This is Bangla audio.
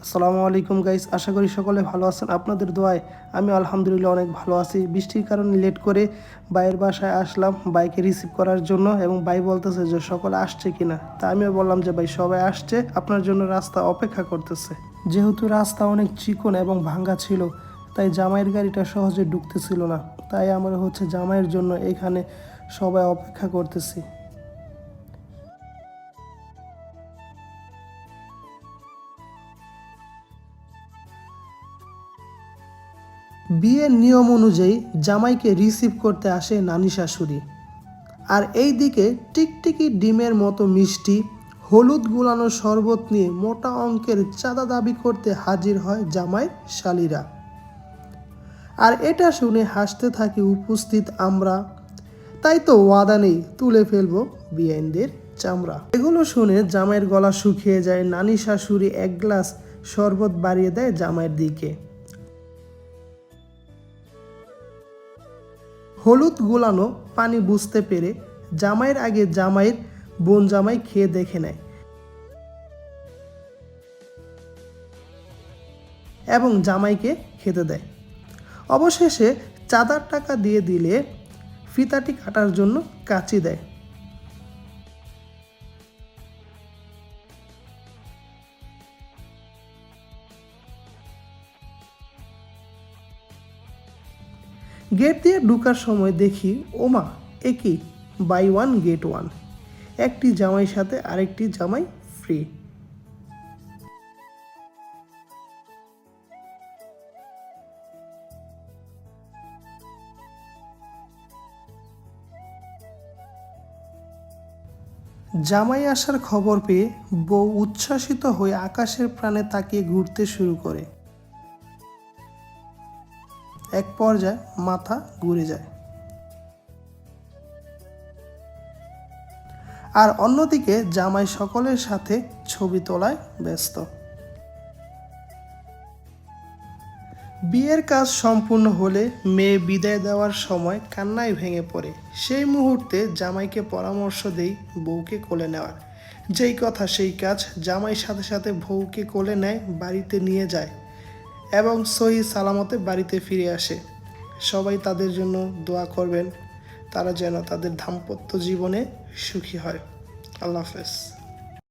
আসসালামু আলাইকুম গাইস, আশা করি সকলে ভালো আছেন। আপনাদের দোয়ায় আমি আলহামদুলিল্লাহ অনেক ভালো আছি। বৃষ্টির কারণে লেট করে ভাইয়ের বাসায় আসলাম বাইকে রিসিভ করার জন্য, এবং ভাই বলতেছে যে সকলে আসছে কিনা। তা আমিও বললাম যে ভাই সবাই আসছে, আপনার জন্য রাস্তা অপেক্ষা করতেছে। যেহেতু রাস্তা অনেক চিকন এবং ভাঙ্গা ছিল, তাই জামাইয়ের গাড়িটা সহজে ঢুকতেছিল না। তাই আমরা জামাইয়ের জন্য এখানে সবাই অপেক্ষা করতেছি। বিয়ের নিয়ম অনুযায়ী জামাইকে রিসিভ করতে আসে নানি শাশুড়ি, আর এই দিকে টিকটিকি ডিমের মতো মিষ্টি হলুদ গুলানো শরবত নিয়ে মোটা অঙ্কের চাঁদা দাবি করতে হাজির হয় জামাই শালিরা। আর এটা শুনে হাসতে থাকি উপস্থিত আমরা। তাই তো ওয়াদা নেই, তুলে ফেলবো বিআইনদের চামড়া। এগুলো শুনে জামাইয়ের গলা শুকিয়ে যায়। নানি শাশুড়ি এক গ্লাস শরবত বাড়িয়ে দেয় জামাইয়ের দিকে। হলুদ গুলানো পানি বুঝতে পেরে জামাইয়ের আগে জামাইয়ের বোন জামাই খেয়ে দেখে নেয় এবং জামাইকে খেতে দেয়। অবশেষে চাঁদার টাকা দিয়ে দিলে ফিতাটি কাটার জন্য কাঁচি দেয়। গেট দিয়ে ঢুকার সময় দেখি ওমা, একই বাই ওয়ান গেট ওয়ান, একটি জামাই সাথে আরেকটি জামাই ফ্রি। জামাই আসার খবর পেয়ে বউ উচ্ছ্বাসিত হয়ে আকাশের প্রাণে তাকিয়ে ঘুরতে শুরু করে। এক পর্যায়ে মাথা ঘুরে যায়। আর অন্যদিকে জামাই সকলের সাথে ছবি তোলায় ব্যস্ত। বিয়ের কাজ সম্পূর্ণ হলে মেয়ে বিদায় দেওয়ার সময় কান্নায় ভেঙে পড়ে। সেই মুহূর্তে জামাইকে পরামর্শ দেই বউকে কোলে নেওয়ার। যেই কথা সেই কাজ, জামাই সাথে সাথে বউকে কোলে নেয়, বাড়িতে নিয়ে যায় এবং সহি সালামতে বাড়িতে ফিরে আসে। সবাই তাদের জন্য দোয়া করবেন, তারা যেন তাদের দাম্পত্য জীবনে সুখী হয়। আল্লাহ হাফেজ।